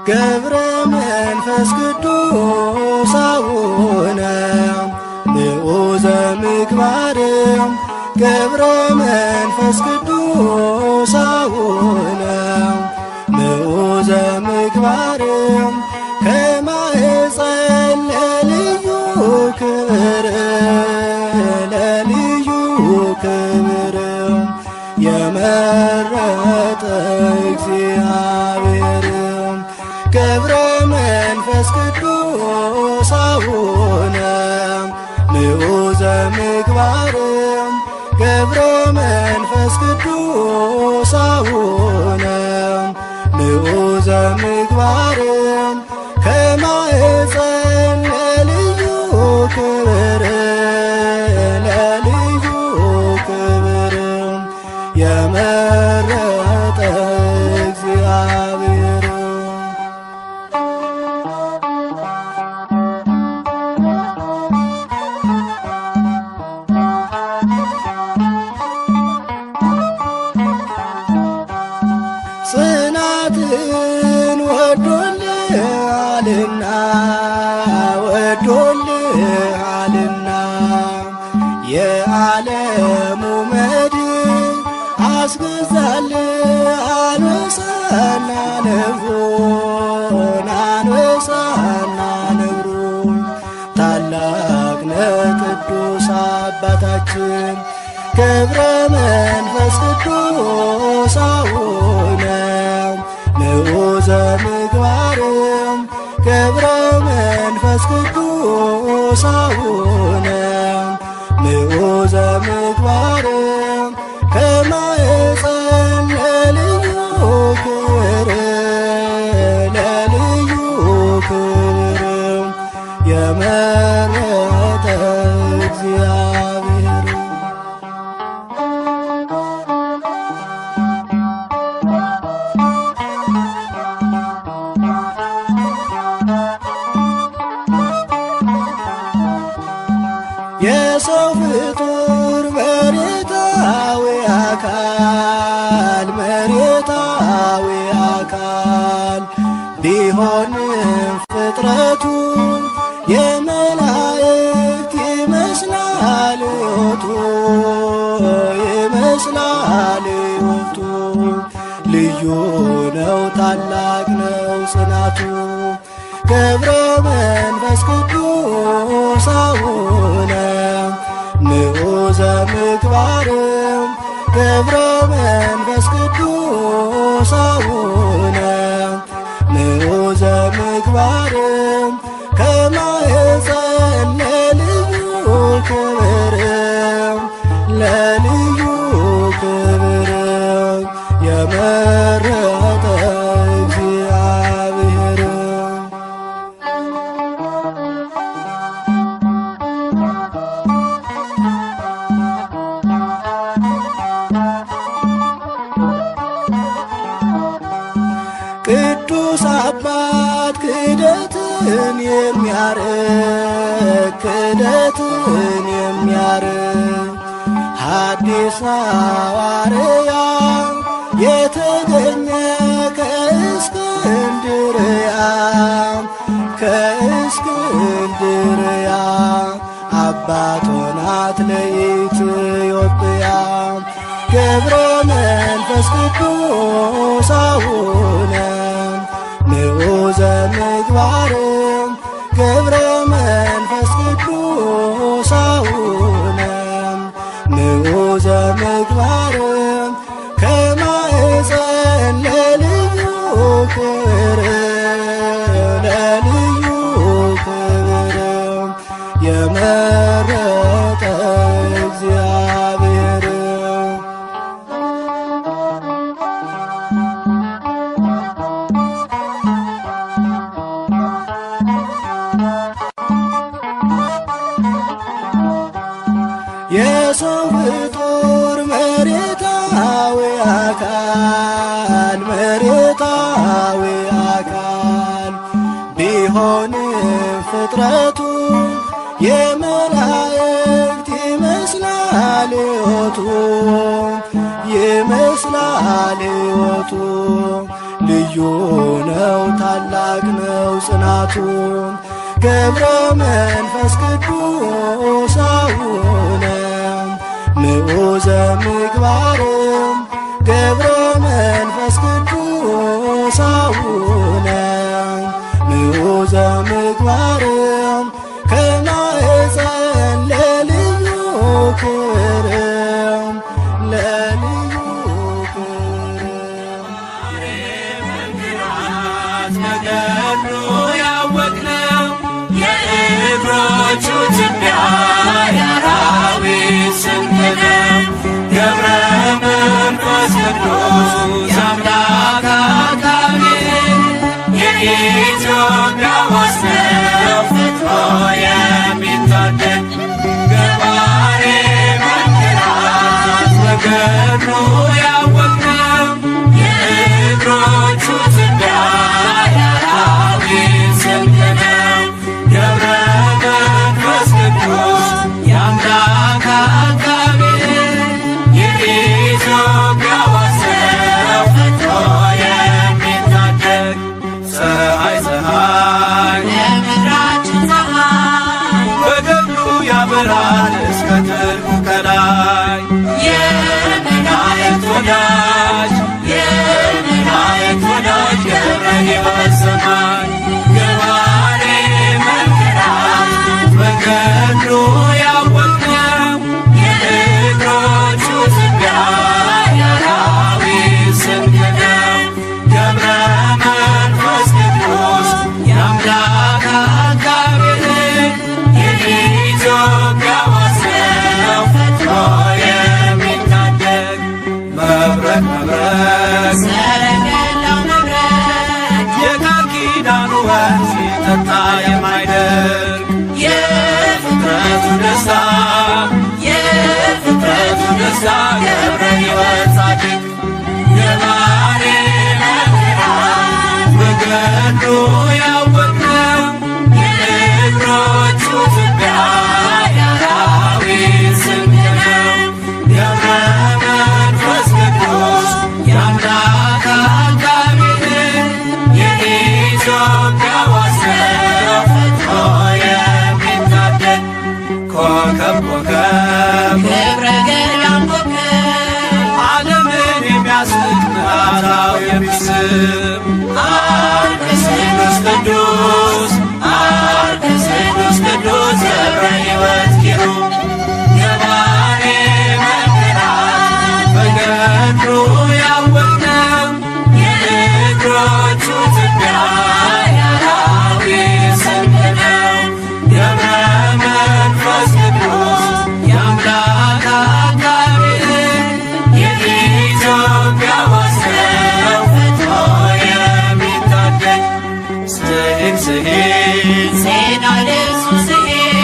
ገብረ መንፈስ ቅዱስ አቡነ ንዑዘ ምግባር ገብረ መንፈስ ቅዱስ አቡነ ንዑዘ ምግባር ከማኅፀን ለልዩ ክብር ለልዩ ክብር የመረጠ እግዚአብሔር ገብረ መንፈስ ቅዱስ አቡነ ንዑዘ ምግባር ገብረ መንፈስ ቅዱስ አቡነ ንዑዘ ምግባር ከማኅፀን ለልዩ ክብር ለልዩ ክብር የመረጠ እግዚአብሔር ጽናትን ወዶልሃልና ወዶልሃልና የዓለሙ መድን አስገዛልህ አንበሳና ነብሩን አንበሳና ነብሩን ታላቅ ነህ ቅዱስ አባታችን ገብረ መንፈስ ቅዱስ አቡነ ንዑዘ ምግባር ገብረ መንፈስ ቅዱስ አቡነ ንዑዘ ምግባር ከማኅፀን ለልዩ ክብር ለልዩ ክብር የመረጠ እግዚአብሔር የሰው ፍጡር መሬታዊ አካል ቢሆንም ፍጥረቱ የመላእክት ይመስላል ሕይወቱ ይመስላል ሕይወቱ ልዩ ነው ታላቅ ነው ጽናቱ ገብረ መንፈስ ቅዱስ አቡነ ንዑዘ ምግባር ገብረ መንፈስ ቅዱስ አቡነ ንዑዘ ምግባር ከማኅፀን ለልዩ ክብር ለልዩ ክብር የመረጠ እግዚአብሔር ቅዱስ አባት ክህደትን የሚያርቅ ሐዲስ ሐዋርያ የተገኘ ከእስክንድርያ አባት ሆናት ለኢትዮጵያ ገብረ መንፈስ ቅዱስ አቡነ ንዑዘ ምግባር ገብረ መንፈስ ቅዱስ አቡነ ንዑዘ ምግባር ከማኅፀን ለልዩ ክብር ለልዩ ክብር የመረጠ እግዚአብሔር የሰው ፍጡር መሬታዊ አካል ቢሆንም ፍጥረቱ የመላእክት ይመስላል ሕይወቱ ልዩ ነው ታላቅ ነው ጽናቱ ገብረ መንፈስ ቅዱስ አቡነ ንዑዘ ምግባር ገብረ መንፈስ ቅዱስ አቡነ ንዑዘ ምግባር ከማኅፀን ክርም ለልዩ ነገሩ ያወቅነው የእግሮቹ ትቢያ የአራዊት ስንቅ ነው። ገብረ መንፈስ ቅዱስ አምላክ አቃቤ የኢትዮጵያ ወሰው ፈጥሮ የሚታደግ ገባሬ መንክራት ነገሩ ያወቅነው የእግሮቹ ትቢያ የአራዊት ስንቅ ነው። ገብረ መንፈስ ቅዱስ የአምላክ አቃቤ የኢትዮጵያ ወሰው ፈጥሮ የሚታደግ ፀሐይ የምድራችን ፀሐይ በገብሩ ያበራል እስከ ጥልቁ ከላይ የመላእክት ወዳጅ የመላእክት ወዳጅ ገብረ ሕይወት ሰማይ ገባሬ መንክራት መንገዱ ያወቅነው የእግሮቹ ትቢያ የአራዊት ስንቅ ነው። ገብረ መንፈስ ቅዱስ የአምላክ አቃቤ የኢትዮጵያ ወሰው ፈጥሮ የሚታደግ መብረቅ መብረቅ ሰረገላው መብረቅ የቃል ኪዳኑ ወንዝ ሲጠጣ የማይደርቅ የፍጥረቱ ደስታ የፍጥረቱ ደስታ ገብረ ሕይወት ጻድቅ ገባሬ መንክራት መንገዱ ያወቅነው የእግሮቹ ትቢያ የአራዊት ስንቅ ነው። ገብረ መንፈስ ቅዱስ የአምላክ አቃቤ የኢትዮጵያ ወሰው ፈጥሮ የሚታደግ ኮከብ ኮከብ ክብረ ገዳም ኮከብ ዓለምን የሚያስቅ ምዕራፍ የሚስብ አርክስሉስ ቅዱስ አርክስሉስ ቅዱስ ገብረ ሕይወት ኪሩብ ገባሬ መንክራት መንገዱ ያወቅነው የእግሮቹ ትቢያ የአራዊት ስንቅ ነው። ገብረ መንፈስ ቅዱስ የአምላክ አቃቤ የኢትዮጵያ ወሰው ፈጥሮ የሚታደግ ስሂን ስሂን ዜና ልብሱ ስሄድ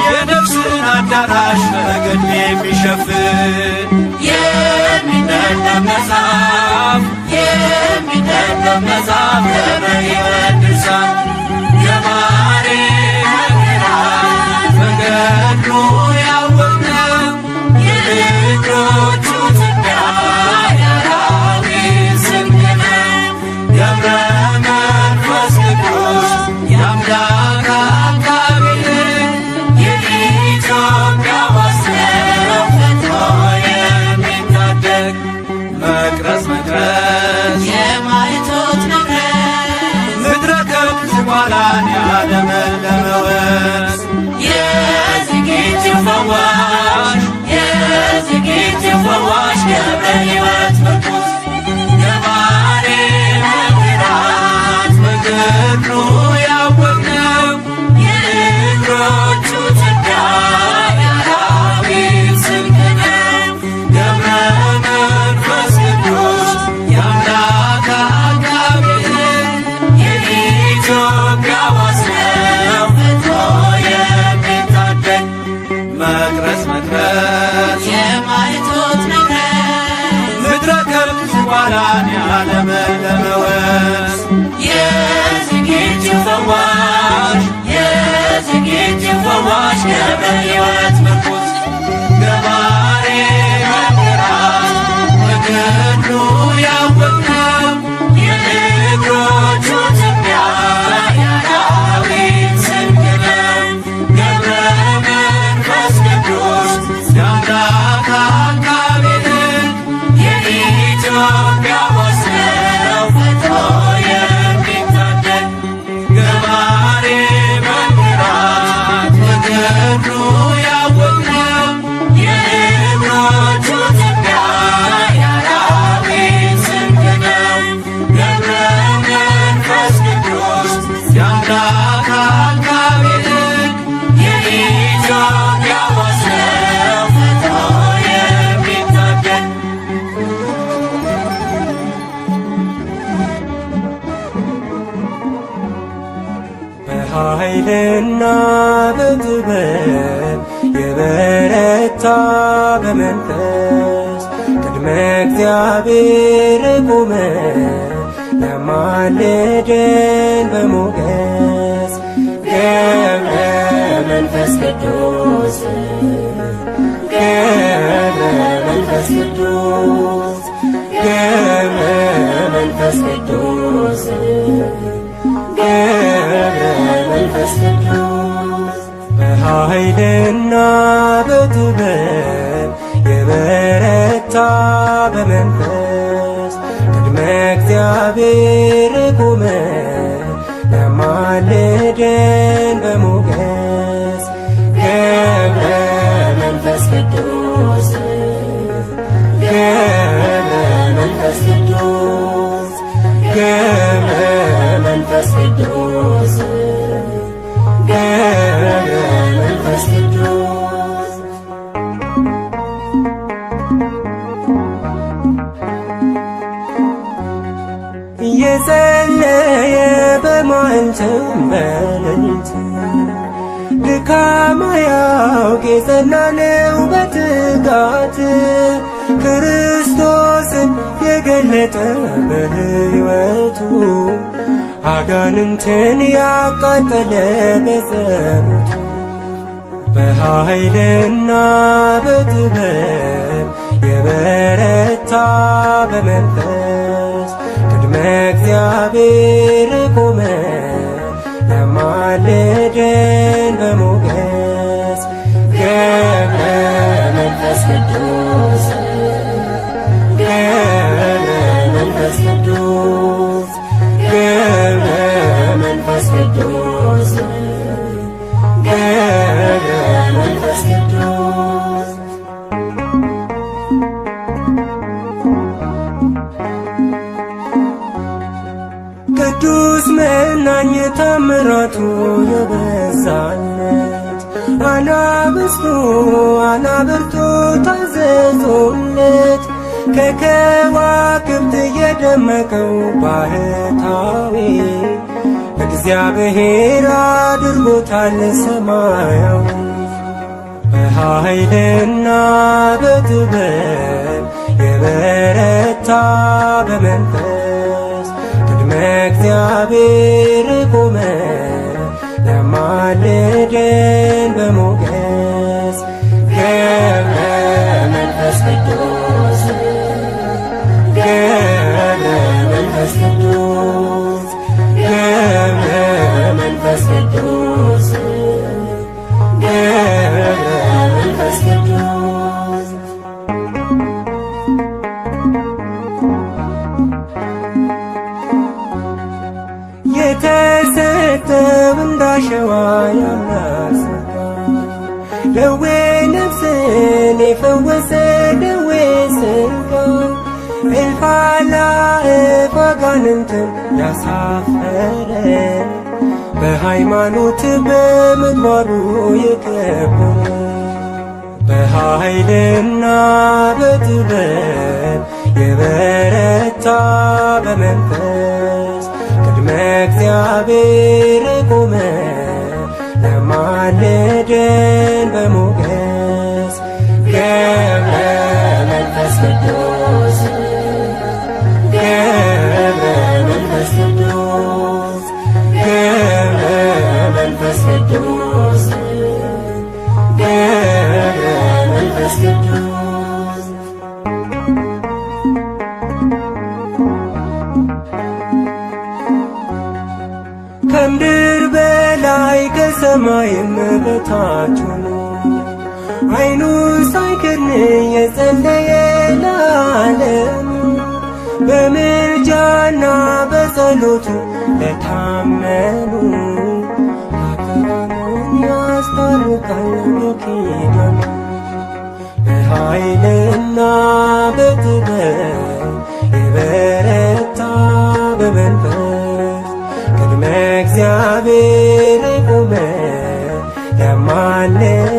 የነፍስን አዳራሽ በገድል የሚሸፍን የሚነበብ መጽሐፍ የሚነበብ መጽሐፍ ገብረ ሕይወት ድርሳን ገባሬ መንክራት መንገዱ ያወቅነው የእግሮቹ ትቢያ የአራዊት ስንቅ ነው። ገብረ መንፈስ ቅዱስ የአምላክ አቃቤ የኢትዮጵያ ወሰው ፈጥሮ የሚታደግ መቅረዝ መቅረዝ የማይቶት መቅረዝ ምድረ ከብት ዝቋላን ያለመለመ ወንዝ የዝግጅት ፈዋሽ የዝግጅት ፈዋሽ ገብረ ሕይወት ምርኩዝ ገባሬ መንክራት መንገዱ ያወቅነው የእግሮቹ ትቢያ የአራዊት ስንቅ ነው። ገብረ መንፈስ ቅዱስ የአምላክ አቃቤ የኢትዮጵያ ወሰው ፈጥሮ የሚታደግ መቅረዝ መቅረዝ የማይቶት መቅረዝ ምድረ ከብት ዝቋላን ያለመለመ ወንዝ የዝግጅት ፈዋሽ የዝግጅት ፈዋሽ ገብረ ሕይወት ምርኩዝ ገባሬ መንክራት መንገዱ ያወቅነው የእግሮቹ ትቢያ የአራዊት ስንቅ ነው። ገብረ መንፈስ ቅዱስ የአምላክ አቃቤ የኢትዮጵያ ወሰው ፈጥሮ የሚታደግ ገባሬ መንክራት መንገዱ ያወቅነው በጥበብ የበረታ በመንፈስ ቅድመ እግዚአብሔር ቆመ ለማልደን በሞገስ ገብረ መንፈስ ቅዱስ ገብረ መንፈስ ቅዱስ ገብረ መንፈስ ቅዱስ ገብረ መንፈስ ቅዱስ በኃይልና በጥበብ የበረታ በመንፈስ ቅድመ እግዚአብሔር ቆመ ለማልደን በሞገስ ገብረ መንፈስ ቅዱስ ገብረ መንፈስ ቅዱስ ገብረ መንፈስ ቅዱስ ገብረ መንፈስ ቅዱስ እየጸለየ በመዓልትም በሌሊት ድካም አያውቅ የጸና ነው በትጋት ክርስቶስን የገለጠ በሕይወቱ አጋንንትን ያቃጠለ በጸሎቱ በኃይልና በጥበብ የበረታ በመንፈስ ቅድመ እግዚአብሔር ቆመ ለማልደን በሞገስ ገብረ መንፈስ ቅዱስ ገብረ መንፈስ ቅዱስ ገብረ መንፈስ ቅዱስ ገብረ መንፈስ ቅዱስ ቅዱስ መናኝ ታምራቱ የበዛለት አናብስቱ አናብርቱ ታዘዙለት ከከዋክብት የደመቀው ባህታዊ እግዚአብሔር አድርጎታል ሰማያዊ በኃይልና በጥበብ የበረታ በመንፈስ ቅድመ እግዚአብሔር ቆመ ለማልደን በሞገስ ገብረ መንፈስ ቅዱስ ገብረ መንፈስ ቅዱስ ገብረ መንፈስ ቅዱስ ገብረ መንፈስ ቅዱስ የተሰጠው እንዳሸዋ ያምራል ሥጋ ደዌ ነፍስን የፈወሰ ደዌ ሥጋ እልፍ አእላፍ አጋንንትን ያሳፈረ በሃይማኖት በምግባሩ የከበረ በኃይልና በጥበብ የበረታ በመንፈስ ቅድመ እግዚአብሔር ቆመ ለማልደን በሞገስ ገብረ መንፈስ ቅዱስ ገብረ መንፈስ ቅዱስ ገብረ መንፈስ ቅዱስ ገብረ መንፈስ ቅዱስ ከምድር በላይ ከሰማይም በታች ሆኖ ዓይኑ ሳይከድን የጸለየ ለዓለም በምልጃና በጸሎቱ ለታመኑ ኃጥአኑን ያስታርቃል በኪዳኑ በኃይልና በጥበብ የበረታ በመንፈስ ቅድመ እግዚአብሔር ቆመ ለማልደን